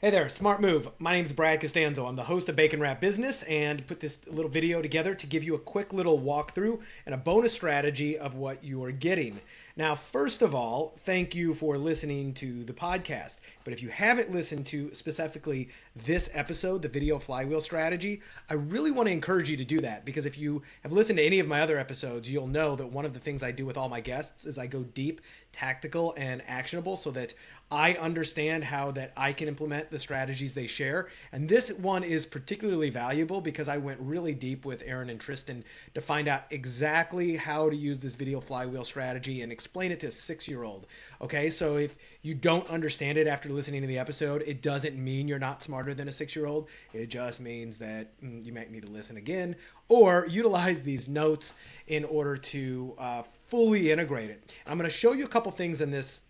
Hey there, smart move. My name's Brad Costanzo. I'm the host of Bacon Wrap Business and put this little video together to give you a quick little walkthrough and a bonus strategy of what you are getting. Now, first of all, thank you for listening to the podcast. But if you haven't listened to specifically this episode, the video flywheel strategy, I really want to encourage you to do that because if you have listened to any of my other episodes, you'll know that one of the things I do with all my guests is I go deep, tactical, and actionable so that I understand how that I can implement the strategies they share. And this one is particularly valuable because I went really deep with Aaron and Tristan to find out exactly how to use this video flywheel strategy and explain it to a 6-year-old. Okay, so if you don't understand it after listening to the episode, it doesn't mean you're not smarter than a 6-year-old. It just means that you might need to listen again or utilize these notes in order to fully integrate it. I'm going to show you a couple things in this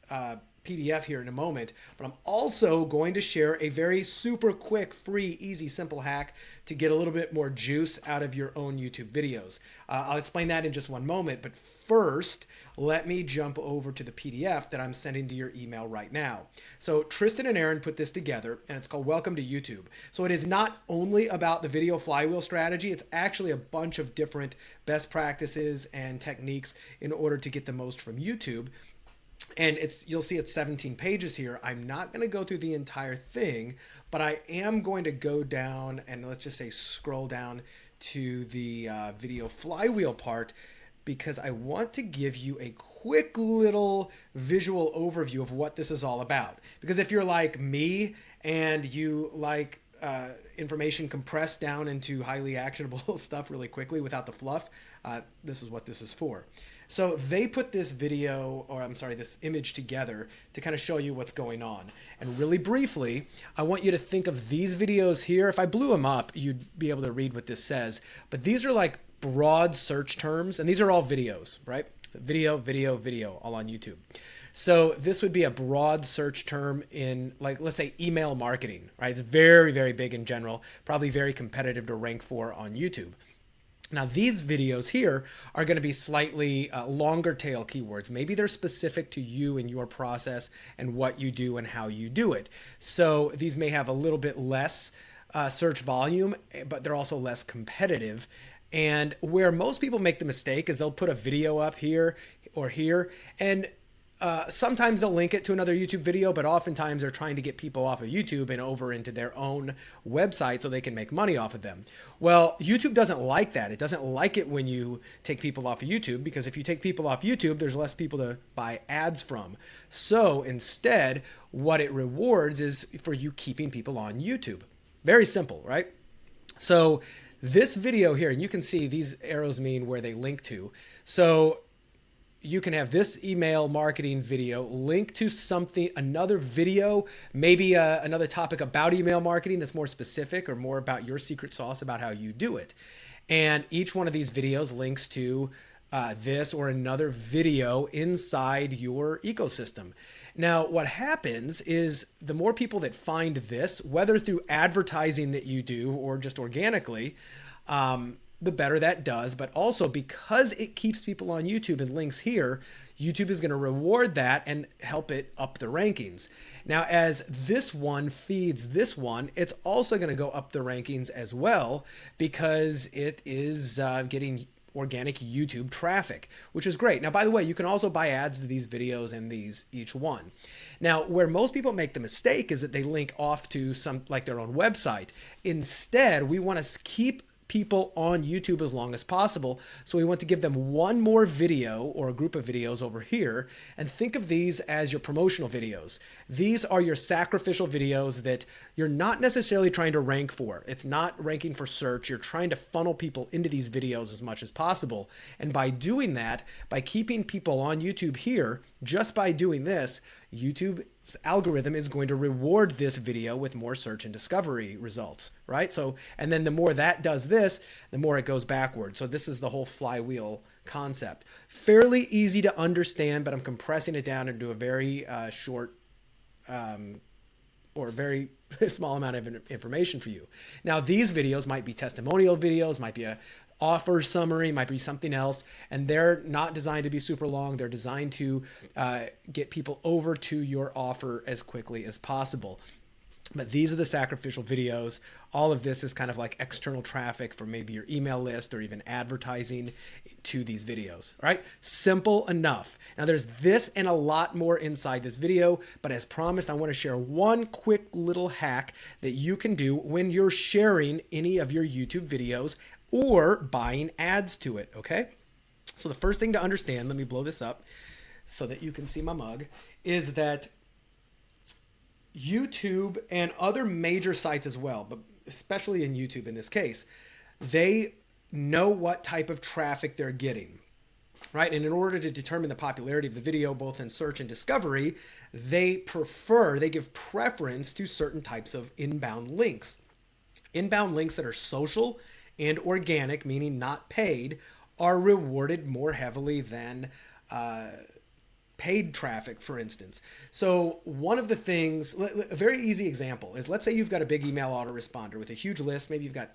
PDF here in a moment, but I'm also going to share a very super quick, free, easy, simple hack to get a little bit more juice out of your own YouTube videos. I'll explain that in just one moment, but first, let me jump over to the PDF that I'm sending to your email right now. So Tristan and Aaron put this together, and it's called Welcome to YouTube. So it is not only about the video flywheel strategy, it's actually a bunch of different best practices and techniques in order to get the most from YouTube. And you'll see it's 17 pages here. I'm not going to go through the entire thing, but I am going to go down and let's just say scroll down to the video flywheel part because I want to give you a quick little visual overview of what this is all about. Because if you're like me and you like information compressed down into highly actionable stuff really quickly without the fluff, this is what this is for. So they put this video, or I'm sorry, this image together to kind of show you what's going on. And really briefly, I want you to think of these videos here. If I blew them up, you'd be able to read what this says. But these are like broad search terms, and these are all videos, right? Video, video, video, all on YouTube. So this would be a broad search term in, like, let's say email marketing, right? It's very, very big in general, probably very competitive to rank for on YouTube. Now, these videos here are going to be slightly longer tail keywords. Maybe they're specific to you and your process and what you do and how you do it. So these may have a little bit less search volume, but they're also less competitive. And where most people make the mistake is they'll put a video up here or here, and sometimes they'll link it to another YouTube video, but oftentimes they're trying to get people off of YouTube and over into their own website so they can make money off of them. Well, YouTube doesn't like that. It doesn't like it when you take people off of YouTube, because if you take people off YouTube, there's less people to buy ads from. So instead, what it rewards is for you keeping people on YouTube. Very simple, right? So this video here, and you can see these arrows mean where they link to. So you can have this email marketing video link to something, another video, maybe another topic about email marketing that's more specific or more about your secret sauce about how you do it. And each one of these videos links to this or another video inside your ecosystem. Now, what happens is the more people that find this, whether through advertising that you do or just organically, the better that does. But also because it keeps people on YouTube and links here, YouTube is going to reward that and help it up the rankings. Now, as this one feeds this one, it's also going to go up the rankings as well because it is getting organic YouTube traffic, which is great. Now, by the way, you can also buy ads to these videos and each one. Now, where most people make the mistake is that they link off to some like their own website. Instead, we want to keep people on YouTube as long as possible. So we want to give them one more video or a group of videos over here, and think of these as your promotional videos. These are your sacrificial videos that you're not necessarily trying to rank for. It's not ranking for search. You're trying to funnel people into these videos as much as possible. And by doing that, by keeping people on YouTube here, just by doing this, YouTube's algorithm is going to reward this video with more search and discovery results, right? So, and then the more that does this, the more it goes backward. So this is the whole flywheel concept. Fairly easy to understand, but I'm compressing it down into a very short or very small amount of information for you. Now, these videos might be testimonial videos, might be a offer summary, might be something else, and they're not designed to be super long. They're designed to get people over to your offer as quickly as possible. But these are the sacrificial videos. All of this is kind of like external traffic for maybe your email list or even advertising to these videos. All right, simple enough. Now there's this and a lot more inside this video, but as promised, I want to share one quick little hack that you can do when you're sharing any of your YouTube videos or buying ads to it, okay? So the first thing to understand, let me blow this up so that you can see my mug, is that YouTube and other major sites as well, but especially in YouTube in this case, they know what type of traffic they're getting, right? And in order to determine the popularity of the video, both in search and discovery, they give preference to certain types of inbound links. Inbound links that are social and organic, meaning not paid, are rewarded more heavily than paid traffic, for instance. So one of the things, a very easy example is, let's say you've got a big email autoresponder with a huge list. Maybe you've got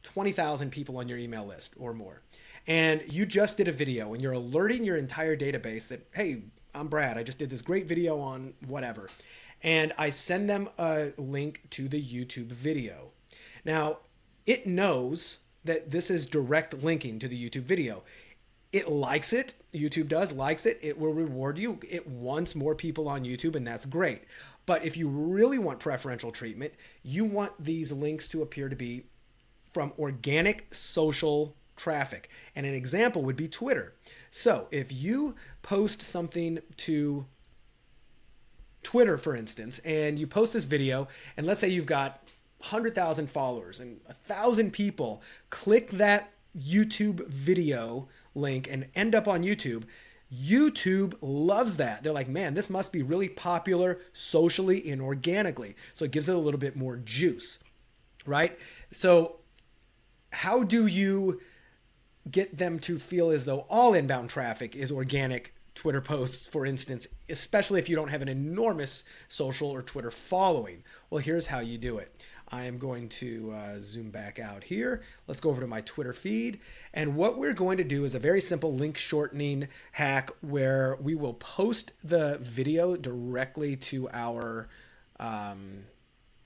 20,000 people on your email list or more. And you just did a video and you're alerting your entire database that, hey, I'm Brad. I just did this great video on whatever. And I send them a link to the YouTube video. Now, it knows that this is direct linking to the YouTube video. It likes it. YouTube likes it. It will reward you. It wants more people on YouTube, and that's great. But if you really want preferential treatment, you want these links to appear to be from organic social traffic. And an example would be Twitter. So if you post something to Twitter, for instance, and you post this video, and let's say you've got 100,000 followers and 1,000 people click that YouTube video link and end up on YouTube, YouTube loves that. They're like, man, this must be really popular socially and organically. So it gives it a little bit more juice, right? So how do you get them to feel as though all inbound traffic is organic Twitter posts, for instance, especially if you don't have an enormous social or Twitter following? Well, here's how you do it. I am going to zoom back out here. Let's go over to my Twitter feed. And what we're going to do is a very simple link shortening hack where we will post the video directly to our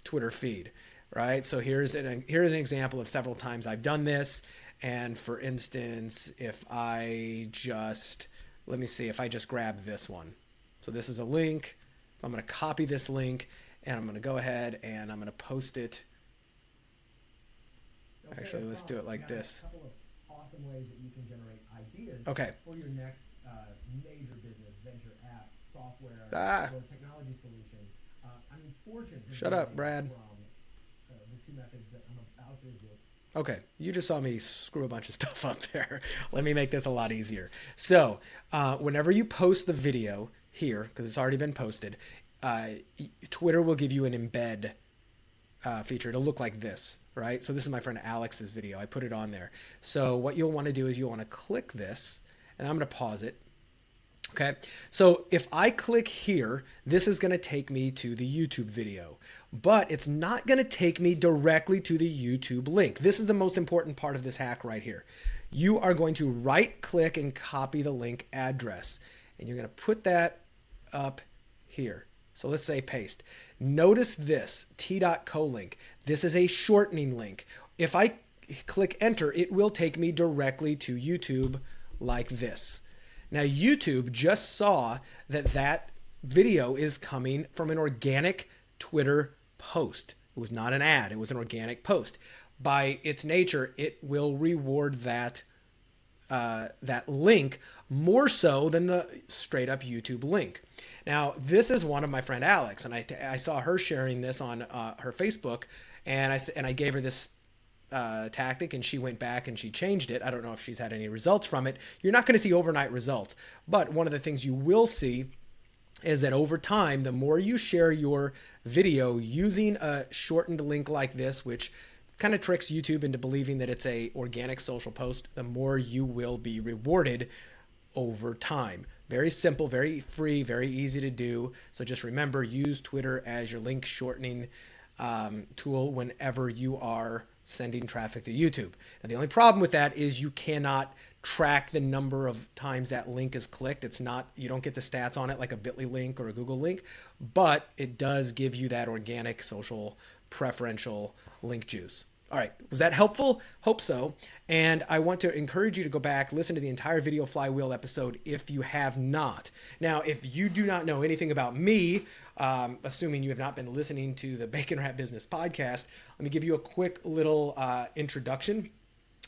Twitter feed, right? So here's an example of several times I've done this. And for instance, if I just, let me see, if I just grab this one. So this is a link. I'm going to copy this link. And I'm going to go ahead and I'm going to post it. Okay, actually, let's do it like this. A couple of awesome ways that you can generate ideas for your next major business, venture, app, software, or technology solution. Fortune. Shut up, Brad. From the two methods that I'm about to review. Okay, you just saw me screw a bunch of stuff up there. Let me make this a lot easier. So whenever you post the video here, because it's already been posted, Twitter will give you an embed feature. It'll look like this, right? So this is my friend Alex's video. I put it on there. So what you'll want to do is you'll want to click this, and I'm going to pause it. Okay, so if I click here, this is going to take me to the YouTube video, but it's not going to take me directly to the YouTube link. This is the most important part of this hack right here. You are going to right click and copy the link address, and you're going to put that up here. So let's say paste. Notice this t.co link. This is a shortening link. If I click enter, it will take me directly to YouTube like this. Now YouTube just saw that that video is coming from an organic Twitter post. It was not an ad. It was an organic post. By its nature, it will reward that link more so than the straight up YouTube link. Now, this is one of my friend Alex, and I saw her sharing this on her Facebook, and I gave her this tactic, and she went back and she changed it. I don't know if she's had any results from it. You're not going to see overnight results, but one of the things you will see is that over time, the more you share your video using a shortened link like this, which kind of tricks YouTube into believing that it's a organic social post, the more you will be rewarded over time. Very simple, very free, very easy to do. So just remember, use Twitter as your link shortening tool whenever you are sending traffic to YouTube. Now, the only problem with that is you cannot track the number of times that link is clicked. It's not, you don't get the stats on it like a Bitly link or a Google link, but it does give you that organic social preferential link juice. All right, was that helpful? Hope so. And I want to encourage you to go back, listen to the entire video flywheel episode if you have not. Now, if you do not know anything about me, assuming you have not been listening to the Bacon Wrap Business podcast, let me give you a quick little introduction.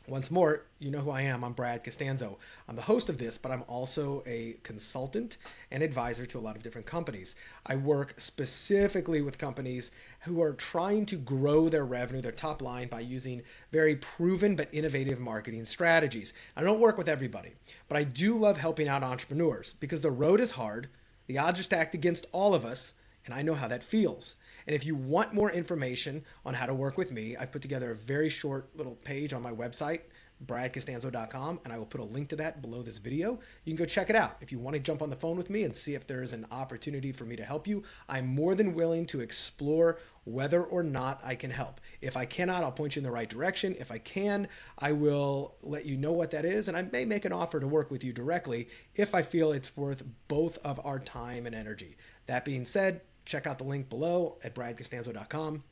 Once more, you know who I am. I'm Brad Costanzo. I'm the host of this, but I'm also a consultant and advisor to a lot of different companies. I work specifically with companies who are trying to grow their revenue, their top line, by using very proven but innovative marketing strategies. I don't work with everybody, but I do love helping out entrepreneurs because the road is hard, the odds are stacked against all of us, and I know how that feels. And if you want more information on how to work with me, I put together a very short little page on my website, bradcostanzo.com, and I will put a link to that below this video. You can go check it out. If you want to jump on the phone with me and see if there is an opportunity for me to help you, I'm more than willing to explore whether or not I can help. If I cannot, I'll point you in the right direction. If I can, I will let you know what that is, and I may make an offer to work with you directly if I feel it's worth both of our time and energy. That being said, check out the link below at bradcostanzo.com.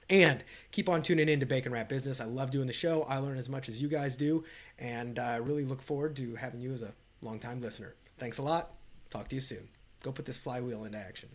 And keep on tuning in to Bacon Wrap Business. I love doing the show. I learn as much as you guys do. And I really look forward to having you as a longtime listener. Thanks a lot. Talk to you soon. Go put this flywheel into action.